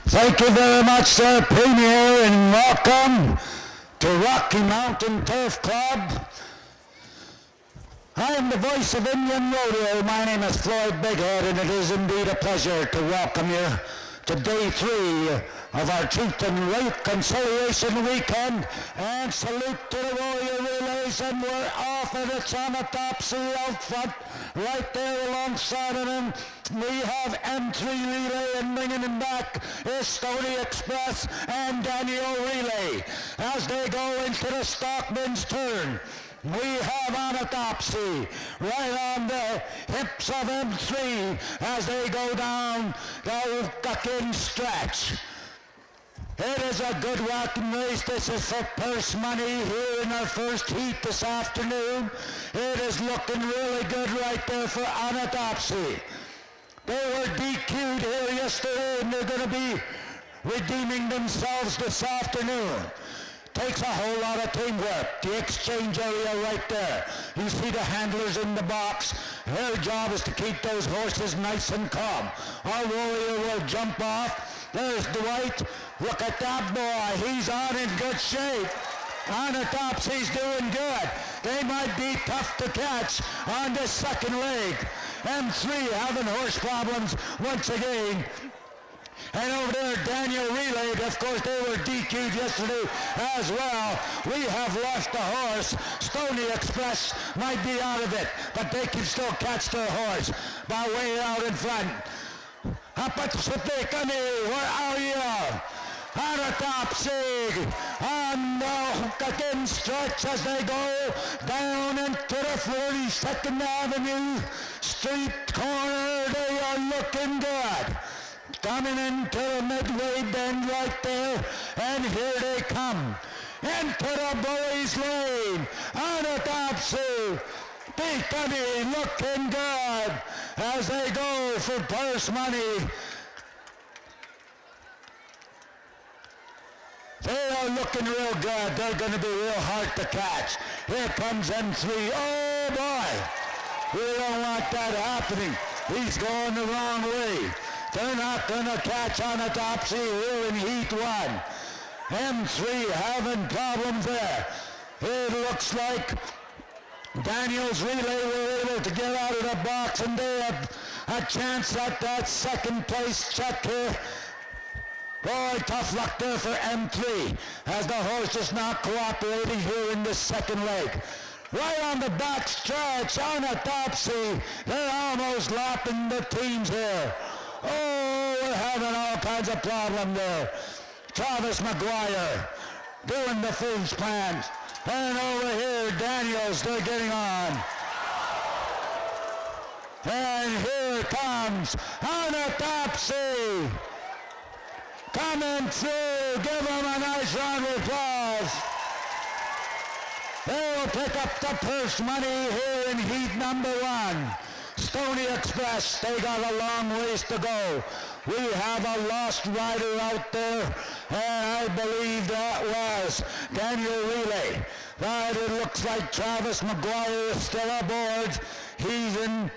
Thank you very much, sir, Premier, and welcome to Rocky Mountain Turf Club. I am the voice of Indian Rodeo. My name is Floyd Bighead, and it is indeed a pleasure to welcome you to Day 3 of our Truth and Reconciliation Weekend, and salute to the Warrior Relays, and we're off, and it's on the top seal out front, right there alongside of them. We have M3 Relay, and bringing them back is Stony Express and Daniel Relay as they go into the Stockman's turn. We have Autopsy right on the hips of M3 as they go down the Guckin stretch. It is a good walking race. This is for purse money here in our first heat this afternoon. It is looking really good right there for Autopsy. They were DQ'd here yesterday, and they're going to be redeeming themselves this afternoon. Takes a whole lot of teamwork. The exchange area right there. You see the handlers in the box. Their job is to keep those horses nice and calm. Our Warrior will jump off. There's Dwight. Look at that boy. He's on in good shape. On the tops, he's doing good. They might be tough to catch on the second leg. M3 having horse problems once again. And over there, Daniel Relay, of course, they were DQ'd yesterday as well. We have lost the horse. Stony Express might be out of it, but they can still catch their horse by way out in front. Apatsupikani, where are you? Autopsy on the Guckin stretch as they go down into the 42nd Avenue Street corner. They are looking good. Coming into the midway bend right there, and here they come. Into the boys' lane. Autopsy. Beacony looking good as they go for purse money. They are looking real good. They're going to be real hard to catch. Here comes M3. Oh, boy. We don't want that happening. He's going the wrong way. They're not going to catch Autopsy here in Heat 1. M3 having problems there. It looks like Daniel's Relay were able to get out of the box, and they have a chance at that second place check here. Boy, tough luck there for M3 as the horse is not cooperating here in the second leg. Right on the back stretch, Autopsy. They're almost lapping the teams here. Oh, we're having all kinds of problems there. Travis McGuire doing the food plans. And over here, Daniels, they're getting on. And here comes Autopsy. Coming through. Give them a nice round of applause. They'll pick up the purse money here in heat number 1. Stony Express, they got a long ways to go. We have a lost rider out there, and I believe that was Daniel Relay. But it looks like Travis McGuire is still aboard. He's in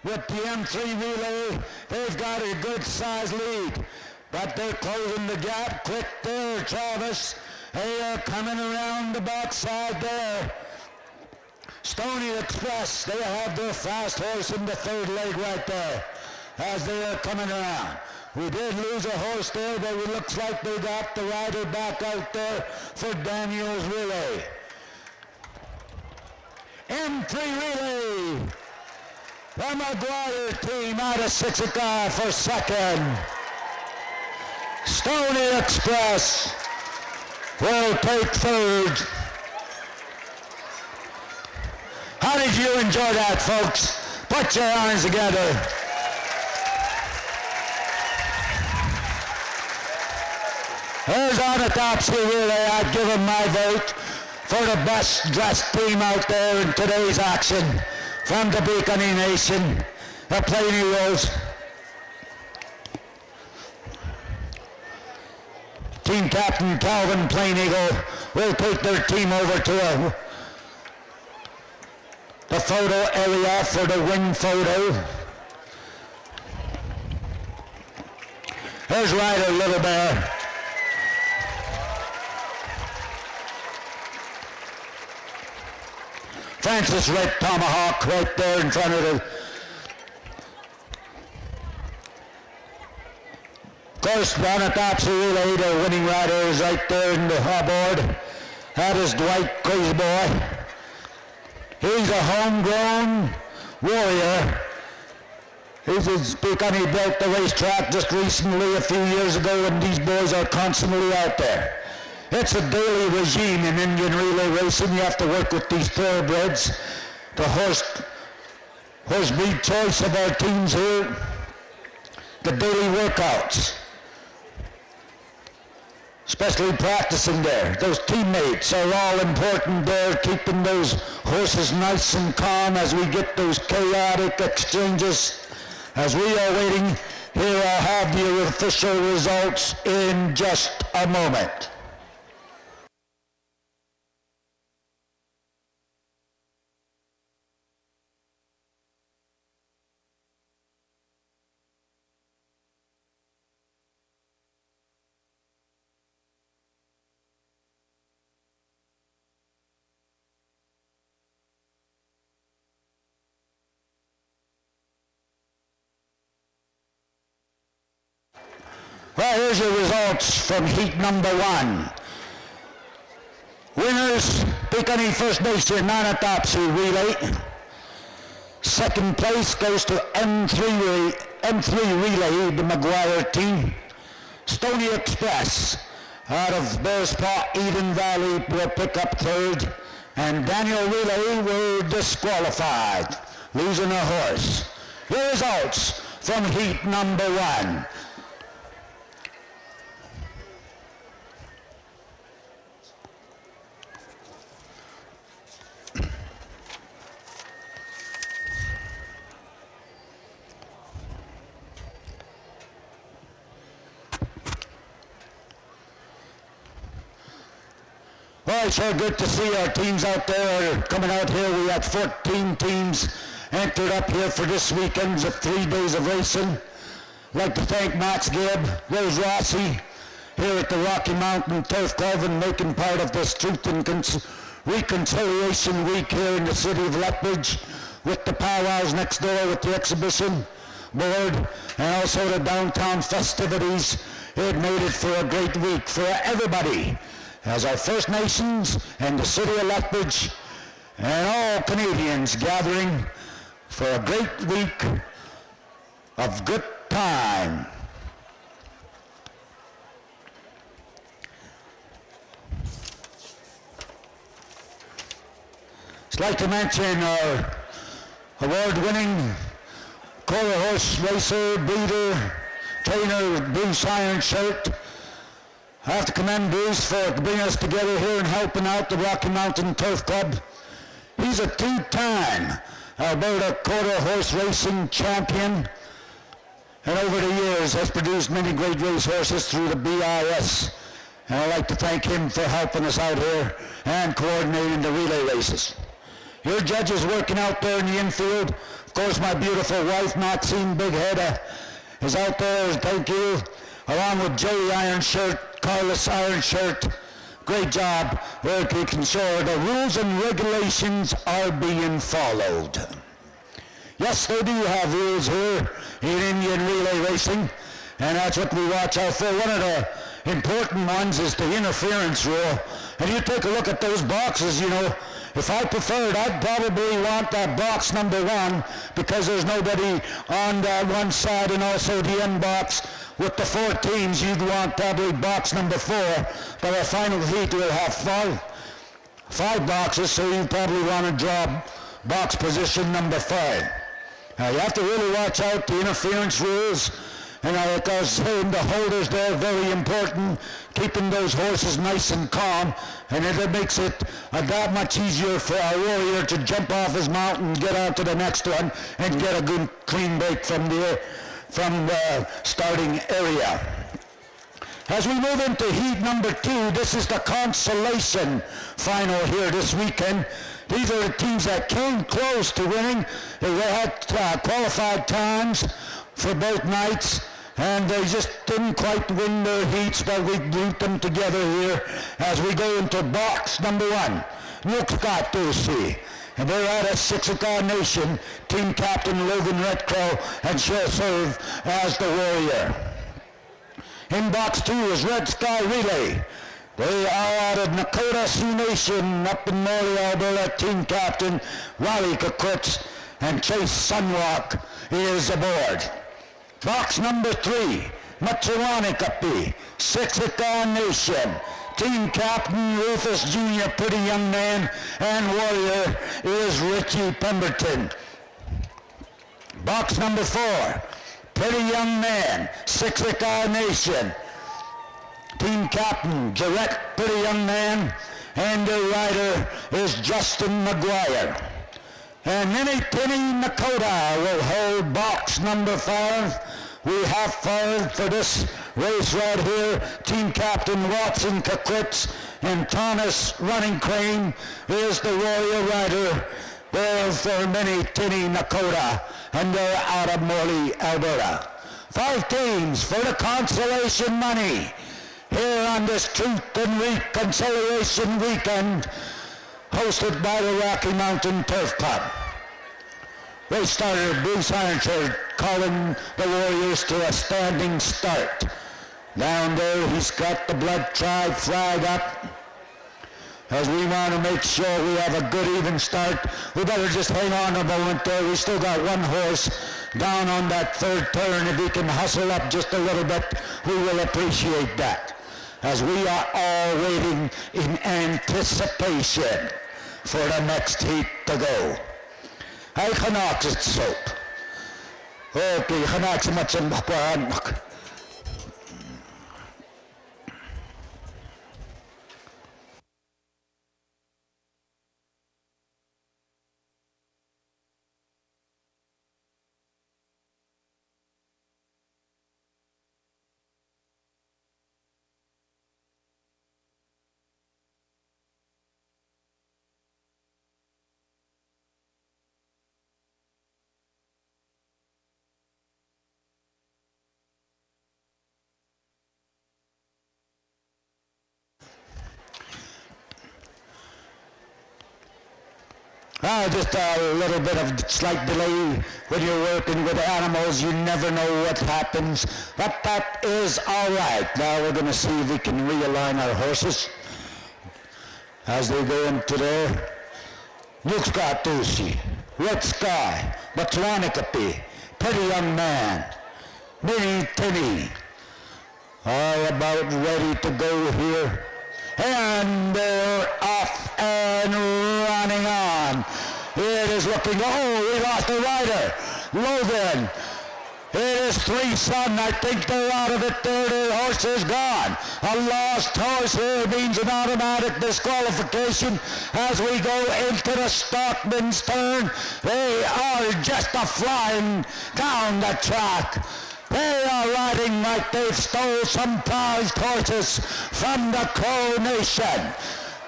with the M3 Relay. They've got a good size lead, but they're closing the gap quick there, Travis. They are coming around the backside there. Stony Express, they have their fast horse in the third leg right there as they are coming around. We did lose a horse there, but it looks like they got the rider back out there for Daniel's Relay. M3 Relay, the McGuire team out of Sixica for second. Stony Express will take third. How did you enjoy that, folks? Put your hands together. There's Autopsy Relay. I'd give him my vote for the best dressed team out there in today's action from the Beacony Nation, the Plain Eagles. Team Captain Calvin Plain Eagle will take their team over to the photo area for the wing photo. There's Ryder Little Bear. Francis Red Tomahawk right there in front of the... Of course, Bonatopsy Relay, the winning rider, is right there in the board. That is Dwight Crazy Boy. He's a homegrown warrior. He's because he built the racetrack just recently, a few years ago, and these boys are constantly out there. It's a daily regime in Indian relay racing. You have to work with these thoroughbreds. The horse breed choice of our teams here. The daily workouts. Especially practicing there. Those teammates are all important there, keeping those horses nice and calm as we get those chaotic exchanges. As we are waiting, here I'll have the official results in just a moment. Well, here's your results from heat number 1. Winners, Picanee First Base here, Bonatopsy Relay. Second place goes to M3 Relay, the McGuire team. Stony Express out of Bears Paw, Eden Valley will pick up third. And Daniel Relay were disqualified, losing a horse. Your results from heat number 1. Well, it's sure good to see our teams out there coming out here. We had 14 teams entered up here for this weekend's 3 days of racing. I'd like to thank Max Gibb, Rose Rossi, here at the Rocky Mountain Turf Club and making part of this Truth and Reconciliation Week here in the city of Lethbridge with the powwows next door with the exhibition board and also the downtown festivities. It made it for a great week for everybody. As our First Nations and the city of Lethbridge and all Canadians gathering for a great week of good time. I'd like to mention our award-winning quarter horse racer, breeder, trainer, Bruce Ironshirt. I have to commend Bruce for bringing us together here and helping out the Rocky Mountain Turf Club. He's a 2-time Alberta quarter horse racing champion and over the years has produced many great race horses through the BIS. And I'd like to thank him for helping us out here and coordinating the relay races. Your judges working out there in the infield. Of course, my beautiful wife, Maxine Bighead, is out there. Thank you. Along with Joey Ironshirt, Carlos Ironshirt. Great job. We're making sure the rules and regulations are being followed. Yes, they do have rules here in Indian relay racing, and that's what we watch out for. One of the important ones is the interference rule. And you take a look at those boxes, you know, if I preferred, I'd probably want that box number 1 because there's nobody on that one side, and also the end box with the 4 teams, you'd want probably box number 4. But our final heat will have 5 boxes, so you probably want to draw box position number 5. Now you have to really watch out the interference rules, and like I was saying, the holders there are very important, keeping those horses nice and calm, and it makes it that much easier for our warrior to jump off his mount and get on to the next one and get a good clean break from the starting area. As we move into heat number 2, this is the consolation final here this weekend. These are the teams that came close to winning. They had qualified times for both nights. And they just didn't quite win their heats, but we grouped them together here as we go into box number 1. Nukescott Ducey. And they're out of Siksika Nation. Team captain Logan Redcrow, and she'll serve as the warrior. In box 2 is Red Sky Relay. They are out of Nakota Sioux Nation up in Morley, Alberta. Team captain Riley Kakutz, and Chase Sunrock is aboard. Box number 3, Machiwanikapi, Siksika Nation. Team captain Rufus Jr., pretty young man, and warrior is Richie Pemberton. Box number 4, pretty young man, Siksika Nation. Team captain Jarrett, pretty young man, and the rider is Justin McGuire. And Minnie Nakota will hold box number 5. We have 5 for this race right here. Team captain Watson Kakutz, and Thomas Running Crane is the warrior rider there for Minnie Nakota, and they're out of Morley, Alberta. 5 teams for the consolation money here on this Truth and Reconciliation Weekend, hosted by the Rocky Mountain Turf Club. Race starter Bruce Ironshire calling the Warriors to a standing start. Down there he's got the Blood Tribe flag up. As we want to make sure we have a good even start, we better just hang on a moment there. We still got one horse down on that 3rd turn. If he can hustle up just a little bit, we will appreciate that, as we are all waiting in anticipation for the next heat to go. Ay Canucks at soap. Okay, Canucks matching back. Just a little bit of slight delay when you're working with animals. You never know what happens, but that is all right. Now we're going to see if we can realign our horses as they go into there. Nukescott Ducey, Red Sky, Machiwanikapi, Pretty Young Man, Minnie Tinny, all about ready to go here. And they're off and running on. It is looking, we lost the rider, Logan. It is 3 Sun. I think they're out of it there. The horse is gone. A lost horse here means an automatic disqualification as we go into the Stockman's turn. They are just flying down the track. They are riding like they've stole some prized horses from the Crow Nation.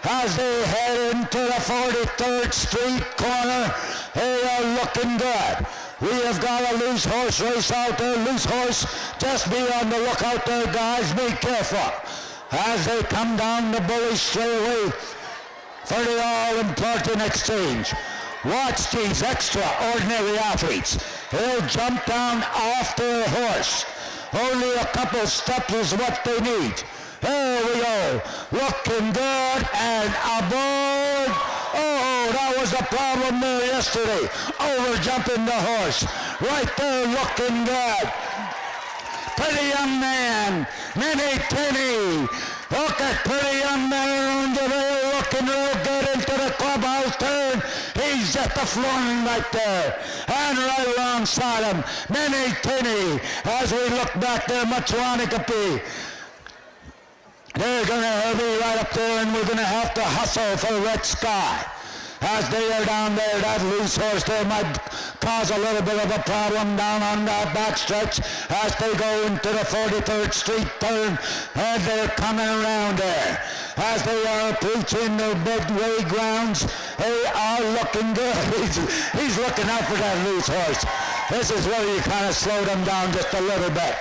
As they head into the 43rd Street corner, they are looking good. We have got a loose horse race out there. Loose horse, just be on the lookout there, guys. Be careful as they come down the bullish straightaway for the all-important exchange. Watch these extraordinary athletes. They'll jump down off their horse. Only a couple steps is what they need. There we go. Looking good and aboard. Oh, that was the problem there yesterday. Over jumping the horse. Right there looking good. Pretty Young Man. Minnie Tinny. Look at Pretty Young Man under there looking real good into the clubhouse turn. He's just flying right there. And right alongside him, Minnie Tinny. As we look back there, Machiwanikapi. They're going to be right up there, and we're going to have to hustle for Red Sky. As they are down there, that loose horse there might cause a little bit of a problem down on that backstretch as they go into the 43rd Street turn, and they're coming around there. As they are approaching the midway grounds, they are looking good. He's looking out for that loose horse. This is where you kind of slow them down just a little bit.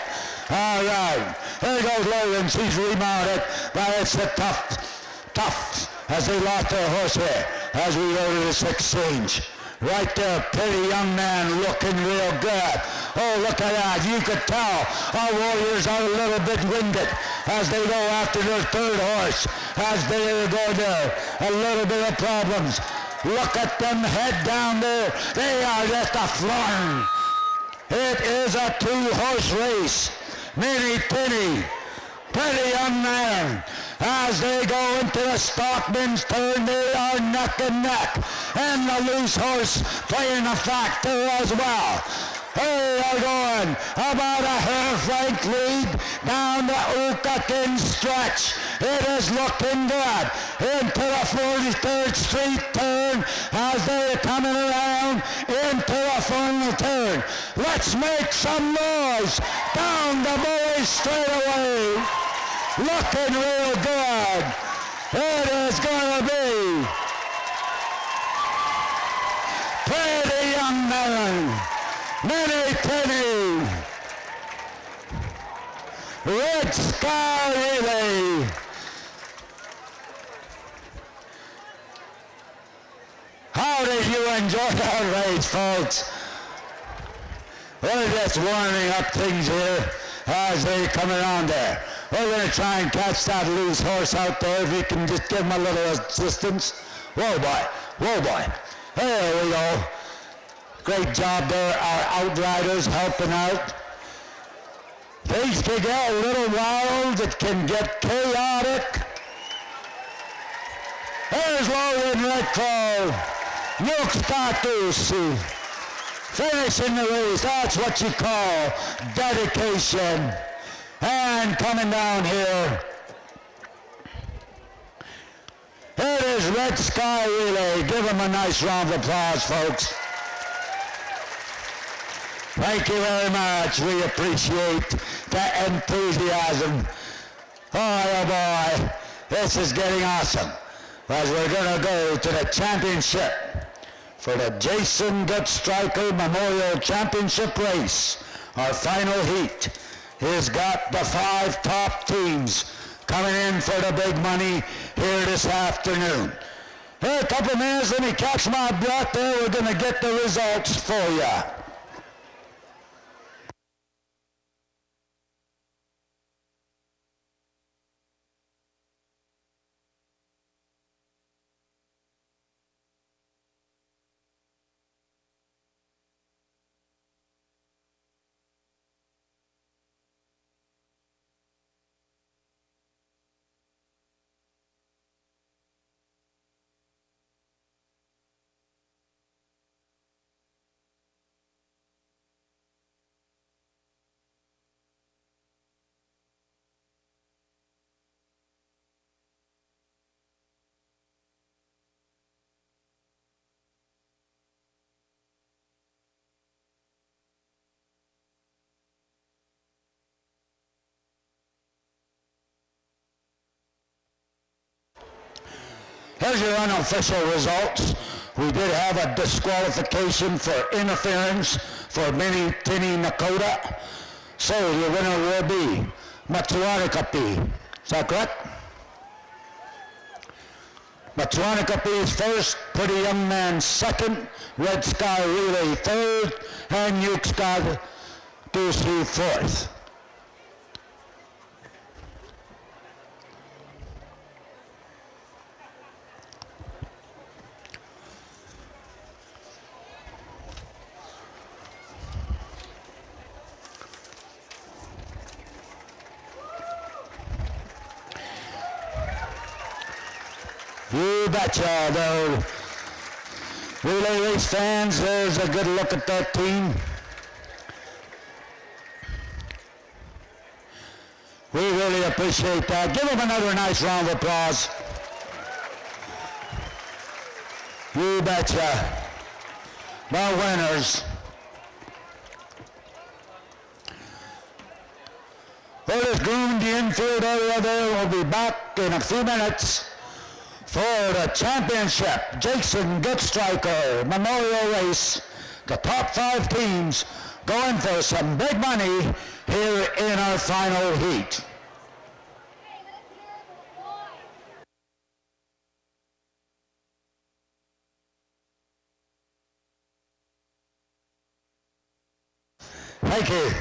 All right. There goes Lawrence. He's remounted. But it's a tough, as they lost their horse here as we go to this exchange. Right there, pretty young man looking real good. Oh, look at that. You could tell our warriors are a little bit winded as they go after their third horse, as they are going there. A little bit of problems. Look at them head down there. They are just a flying. It is a two-horse race. Minnie Penny, pretty young man. As they go into the Stockman's turn, they are neck and neck. And the loose horse playing a factor as well. They are going about a half-length lead down the Oakakin stretch. It is looking good into the 43rd Street turn as they are coming around into the final turn. Let's make some noise down the boys straightaway. Looking real good. It is going to be pretty young man. Minnie Penny. Red Sky Relay. How did you enjoy that race, folks? We're just warming up things here as they come around there. We're going to try and catch that loose horse out there if we can just give him a little assistance. Whoa, boy. Whoa, boy. There we go. Great job there. Our outriders helping out. Things can get a little wild. It can get chaotic. There's Logan Redclaw. Milk status. Finishing the race. That's what you call dedication. And coming down here, it is Red Sky Relay. Give them a nice round of applause, folks. Thank you very much. We appreciate the enthusiasm. Oh boy, this is getting awesome. As we're going to go to the championship for the Jason Gutstriker Memorial Championship race. Our final heat has got the 5 top teams coming in for the big money here this afternoon. Here, a couple of minutes, let me catch my breath there. We're going to get the results for you. Here's your unofficial results. We did have a disqualification for interference for Minnie Penny Nakota. So your winner will be Matsuanakapi. Is that correct? Matsuanakapi is first, Pretty Young Man second, Red Sky Relay third, and Uke Scott goes through fourth. You betcha, though. Relay race fans, there's a good look at that team. We really appreciate that. Give them another nice round of applause. You betcha. The winners. Well, this groom, the infield area there will be back in a few minutes for the championship Jason Gutstriker Memorial Race. The top 5 teams going for some big money here in our final heat. Thank you.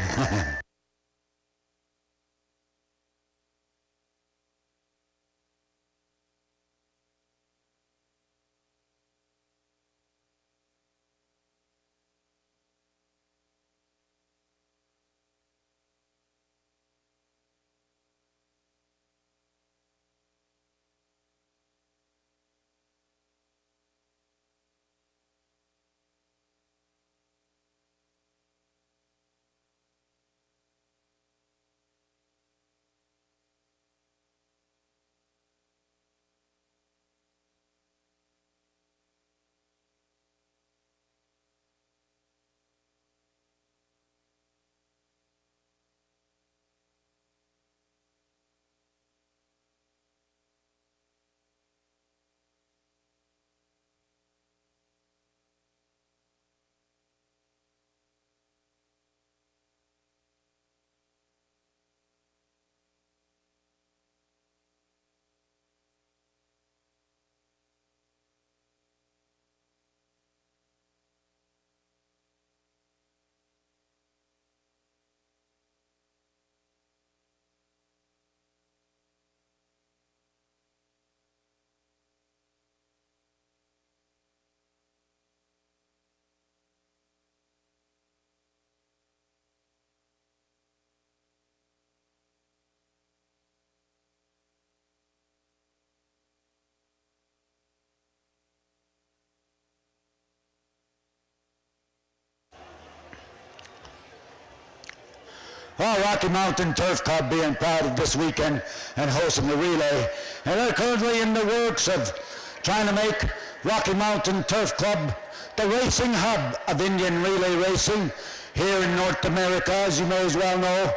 Well, Rocky Mountain Turf Club being proud of this weekend and hosting the relay. And they're currently in the works of trying to make Rocky Mountain Turf Club the racing hub of Indian relay racing here in North America. As you may as well know,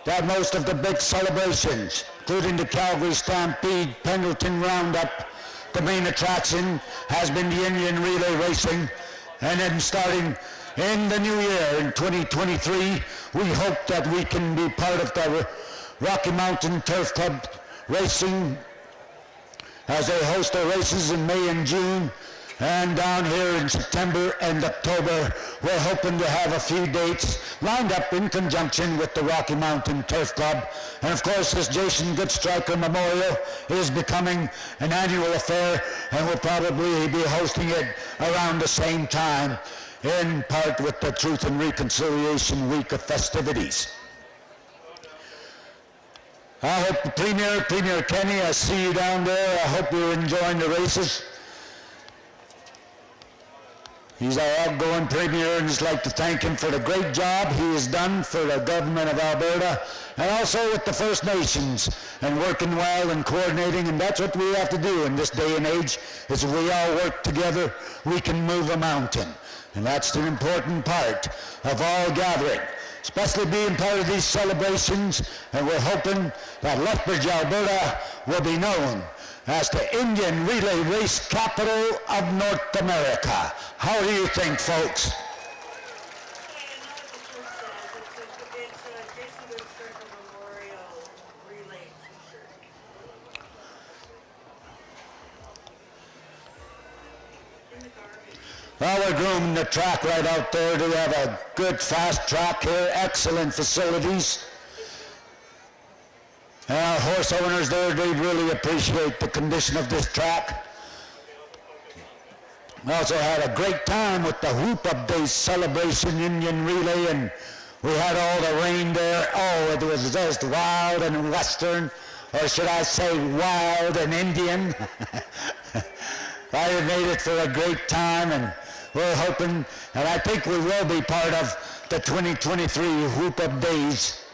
that most of the big celebrations, including the Calgary Stampede, Pendleton Roundup, the main attraction has been the Indian relay racing. And then starting in the new year, in 2023, we hope that we can be part of the Rocky Mountain Turf Club racing as they host their races in May and June. And down here in September and October, we're hoping to have a few dates lined up in conjunction with the Rocky Mountain Turf Club. And of course, this Jason Goodstriker Memorial is becoming an annual affair, and we'll probably be hosting it around the same time, in part with the Truth and Reconciliation Week of festivities. I hope Premier Kenny, I see you down there. I hope you're enjoying the races. He's our outgoing premier, and I'd like to thank him for the great job he has done for the government of Alberta, and also with the First Nations, and working well and coordinating, and that's what we have to do in this day and age, is if we all work together, we can move a mountain. And that's the important part of all gathering, especially being part of these celebrations, and we're hoping that Lethbridge, Alberta will be known as the Indian relay race capital of North America. How do you think, folks? Well, we're grooming the track right out there. We have a good fast track here, excellent facilities. And our horse owners there, they really appreciate the condition of this track. We also had a great time with the Whoop Up Days celebration Indian relay, and we had all the rain there. Oh, it was just wild and western, or should I say wild and Indian. I made it for a great time, and we're hoping, and I think we will be part of the 2023 Whoop Up Days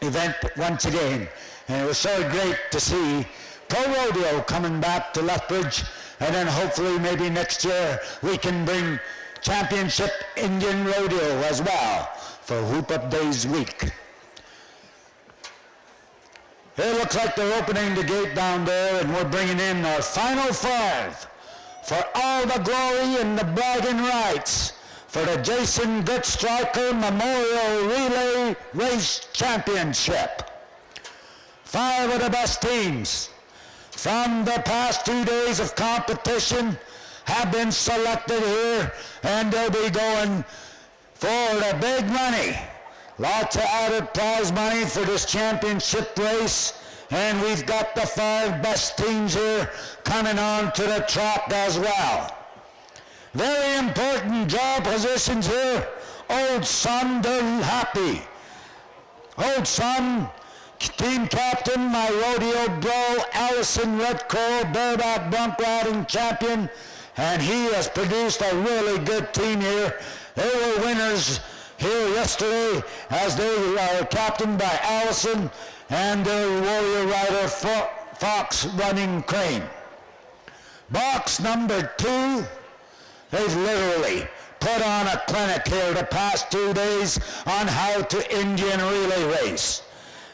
event once again. And it was so great to see Pro Rodeo coming back to Lethbridge, and then hopefully maybe next year we can bring Championship Indian Rodeo as well for Whoop Up Days week. It looks like they're opening the gate down there, and we're bringing in our final five for all the glory and the bragging rights for the Jason Goodstriker Memorial Relay Race Championship. 5 of the best teams from the past 2 days of competition have been selected here, and they'll be going for the big money. Lots of added prize money for this championship race, and we've got the 5 best teams here coming on to the track as well. Very important draw positions here. Old Son, they're happy. Old Son, team captain, my rodeo bro, Allison Red Crow, bareback bronc riding champion, and he has produced a really good team here. They were winners here yesterday as they are captained by Allison and their warrior rider Fox running Crane. Box number 2, they've literally put on a clinic here the past 2 days on how to Indian relay race.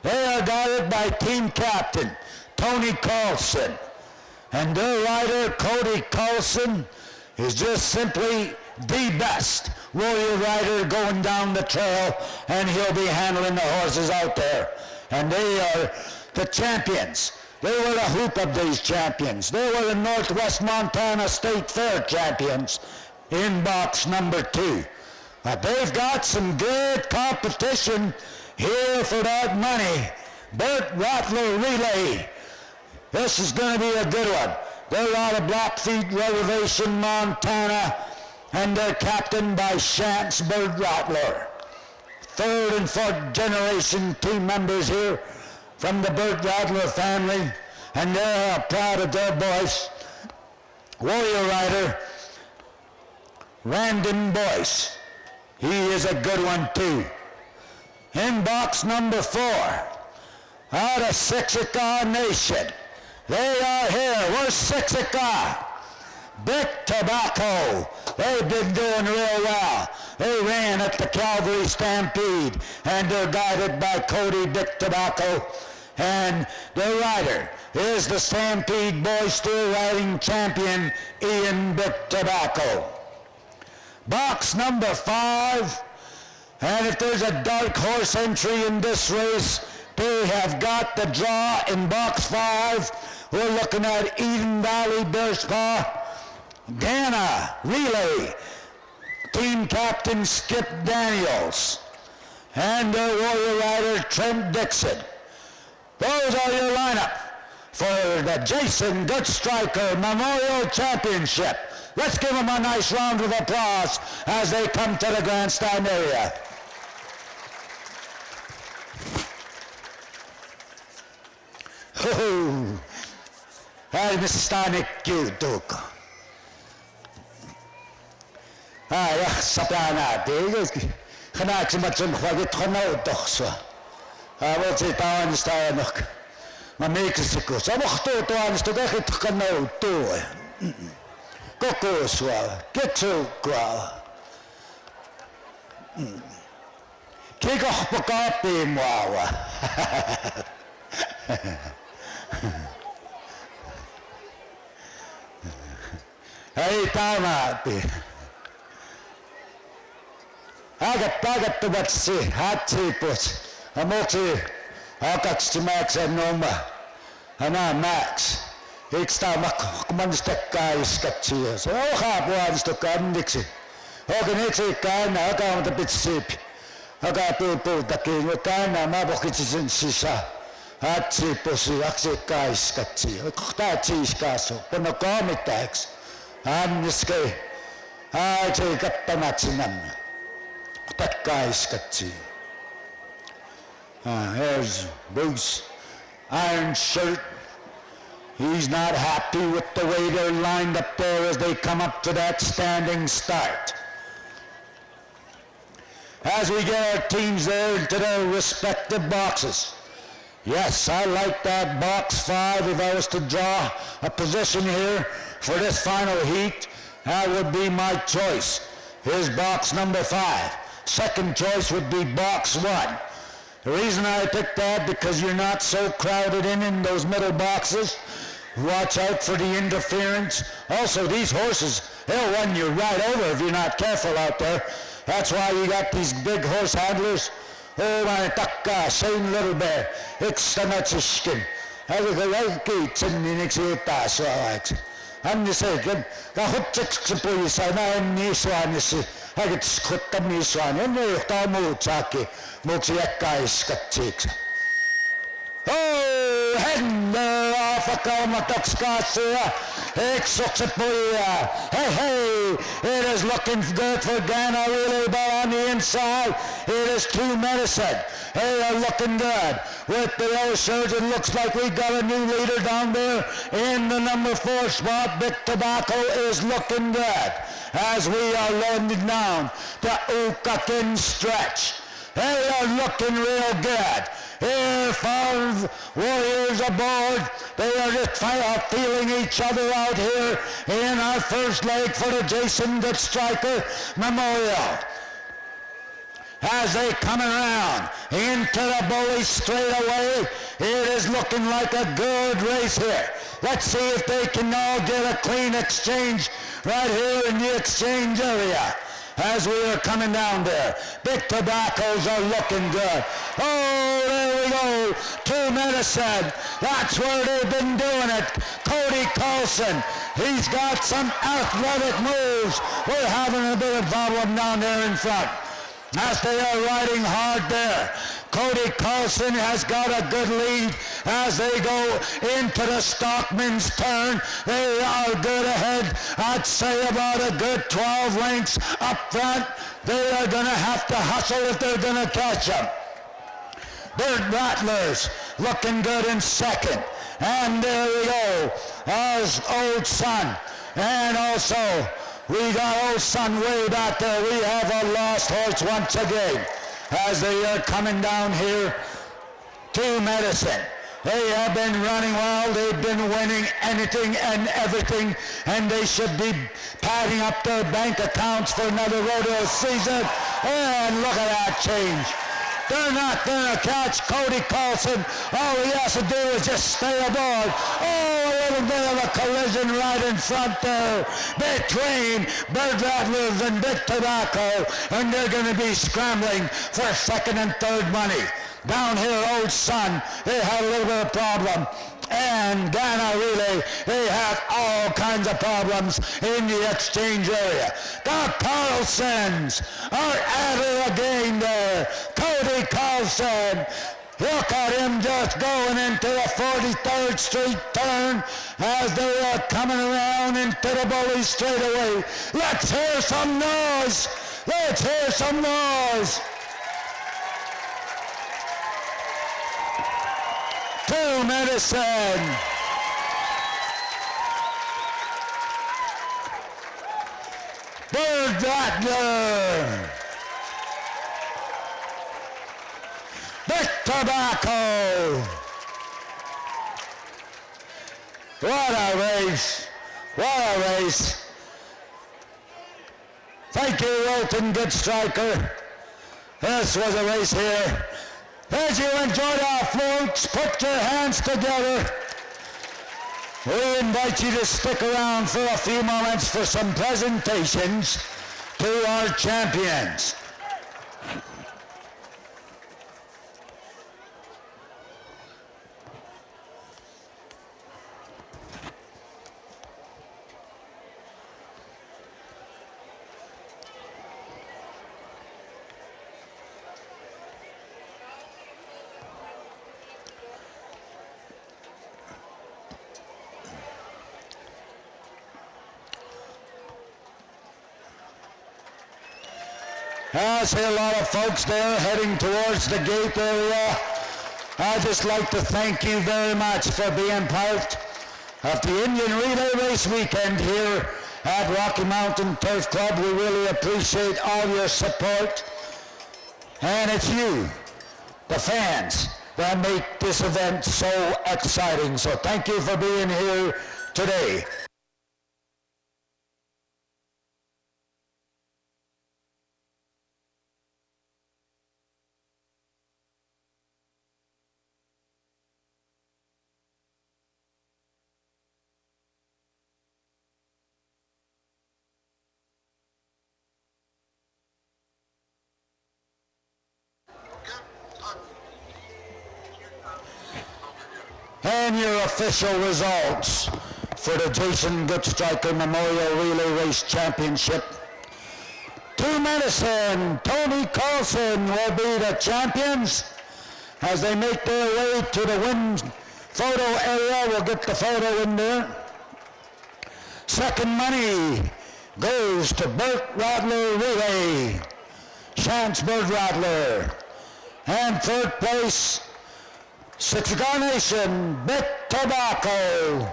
They are guided by team captain Tony Carlson, and their rider Cody Carlson is just simply the best warrior rider going down the trail, and he'll be handling the horses out there. And they are the champions. They were the Hoop of Days champions. They were the Northwest Montana State Fair champions in box number 2. But they've got some good competition here for that money. Burt Rattler Relay. This is going to be a good one. They're out of Blackfeet Reservation, Montana, and they're captained by Chance Burt Rattler. 3rd and 4th generation team members here from the Burt Rattler family, and they're proud of their boys. Warrior rider Randon Boyce. He is a good one too. In box number 4, out of Siksika Nation. They are here. We're Siksika. Big Tobacco. They've been doing real well. They ran at the Calgary Stampede, and they're guided by Cody Big Tobacco. And their rider is the Stampede Boy Steer riding champion, Ian Big Tobacco. Box number 5. And if there's a dark horse entry in this race, they have got the draw in box 5. We're looking at Eden Valley Bearspaw, Ghana Relay, team captain Skip Daniels, and their warrior rider Trent Dixon. Those are your lineup for the Jason Goodstriker Memorial Championship. Let's give them a nice round of applause as they come to the grandstand area. Ai mistani kiutuko. Ai sapana de. Khanaak matsum khwagit khana utokhso. Avotsi taan staanok. Mamekisiko. Samokhto toansto dakhit khana uto. Kokoswa, Kitsukwa. Kikohpakapi mwawa. Hey, Tamati. Agat to Batsi, Hatsi Put, Amoti, Akats to Max and Noma, Ana Max. It's time Kumanstakka is Katsia. So, have ones to come, Dixie. Organic I got a bit sip. I got people that came with Kana, Mabokits in Sisa. Hatsi Pussy, Axika is Katsia. Kutachi is Castle, Ponocomic tax. And this guy, I take up the Matsinam. That guy is Katsia. Here's Bruce. Iron shirt. He's not happy with the way they're lined up there as they come up to that standing start. As we get our teams there into their respective boxes. Yes, I like that box 5. If I was to draw a position here for this final heat, that would be my choice. Here's box number 5. Second choice would be box 1. The reason I picked that because you're not so crowded in those middle boxes. Watch out for the interference. Also, these horses, they'll run you right over if you're not careful out there. That's why you got these big horse handlers. Oh, my takka, same little bear. It's the natsiskin. I look like it's in the next year. So I'm just saying, the hot chicks are police. I'm in this one. I get scut them this one. And they're Motsaki. Motsiaka is cut chicks. Oh, Hender off a Kalmatokskassia. Hey, hey, it is looking good for Ghana really, but on the inside, it is True Medicine. They are looking good. With the old shirt, it looks like we got a new leader down there in the number 4 spot. Big Tobacco is looking good as we are loading down the Ukakin stretch. They are looking real good. Here, 5 warriors aboard. They are just feeling each other out here in our first leg for the Jason Good Striker Memorial. As they come around into the Bully straight away, it is looking like a good race here. Let's see if they can all get a clean exchange right here in the exchange area. As we are coming down there, Big Tobaccos are looking good. Oh, there we go. True Medicine. That's where they've been doing it. Cody Carlson. He's got some athletic moves. We're having a bit of problem down there in front. As they are riding hard there. Cody Carlson has got a good lead as they go into the Stockman's turn. They are good ahead. I'd say about a good 12 lengths up front. They are going to have to hustle if they're going to catch them. Bird Rattlers looking good in second. And there we go. As Old Sun. And also we got Old Sun way back there. We have a lost horse once again. As they are coming down here to Medicine. They have been running well. They've been winning anything and everything, and they should be padding up their bank accounts for another rodeo season. And look at that change. They're not going to catch Cody Carlson. All he has to do is just stay aboard. Oh, a little bit of a collision right in front there between Bird Rattlers and Big Tobacco, and they're going to be scrambling for second and third money. Down here, Old Sun, they had a little bit of problem. And Ghana Relay, they have all kinds of problems in the exchange area. The Carlsons are at it again there. Cody Carlson, look at him just going into the 43rd Street turn as they are coming around into the Bully straightaway. Let's hear some noise. Let's hear some noise. True Medicine. Bird Rattler. Big Tobacco. What a race. What a race. Thank you, Wilton Good Striker. This was a race here. As you enjoyed our floats, put your hands together. We invite you to stick around for a few moments for some presentations to our champions. I see a lot of folks there heading towards the gate area. I'd just like to thank you very much for being part of the Indian Relay Race Weekend here at Rocky Mountain Turf Club. We really appreciate all your support. And it's you, the fans, that make this event so exciting. So thank you for being here today. And your official results for the Jason Goodstriker Memorial Relay Race Championship. To Medicine, Tony Carlson will be the champions as they make their way to the win photo area. We'll get the photo in there. Second money goes to Burt Rattler Relay, Chance Burt Rattler. And third place, Cigar Nation, Bit Tobacco.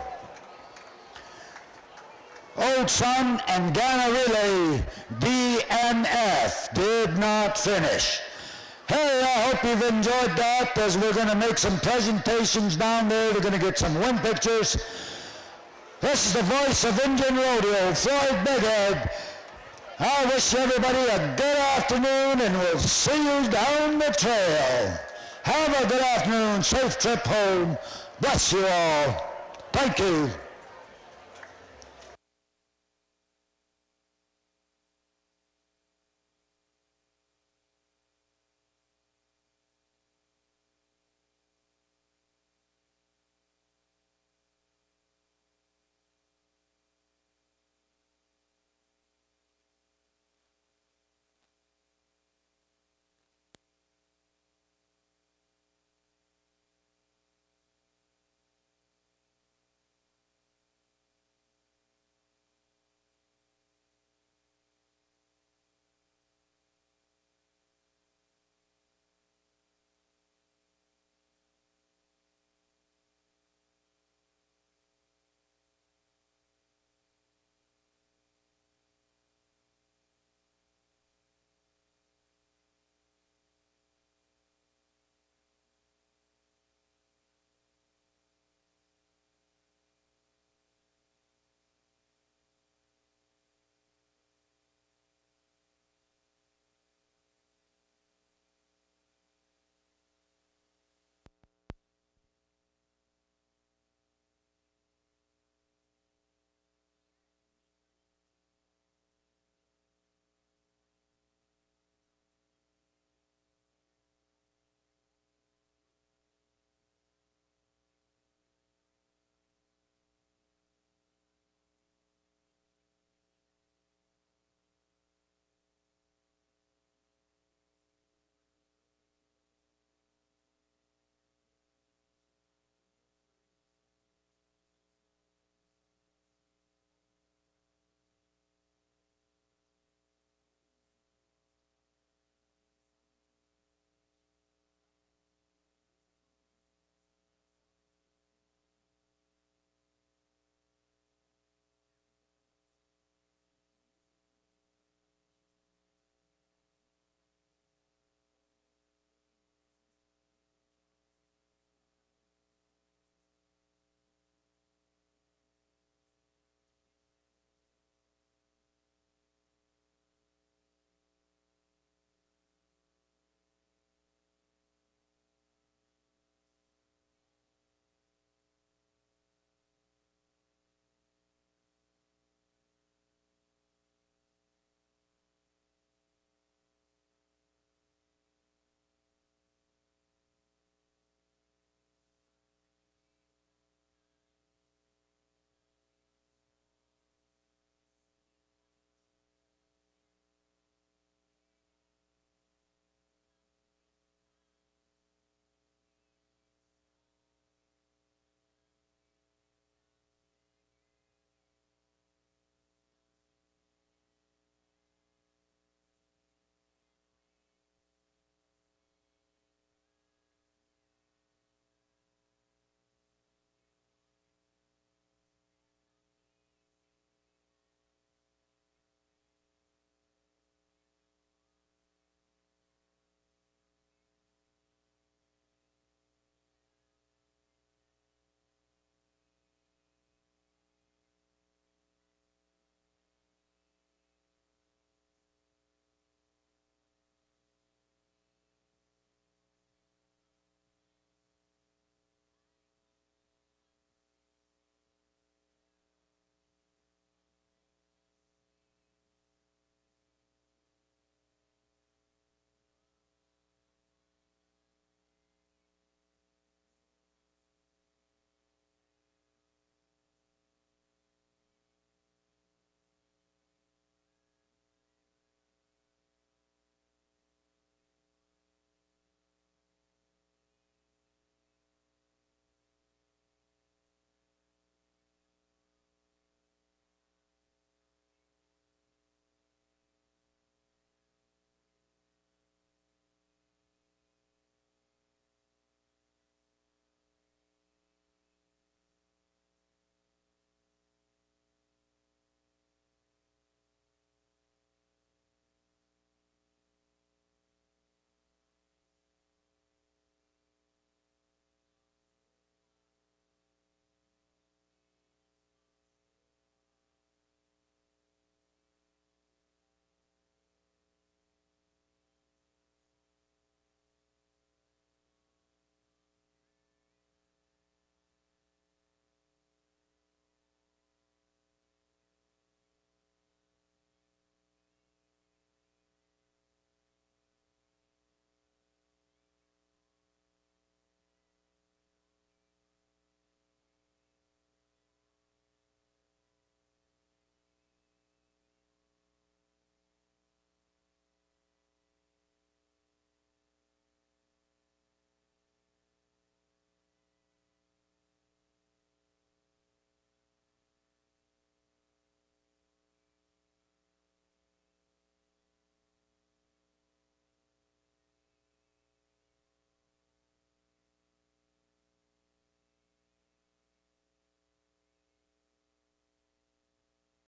Old Sun and Ghana Relay, DNF, did not finish. Hey, I hope you've enjoyed that, as we're going to make some presentations down there. We're going to get some win pictures. This is the voice of Indian Rodeo, Floyd Bighead. I wish everybody a good afternoon, and we'll see you down the trail. Have a good afternoon, safe trip home. Bless you all. Thank you.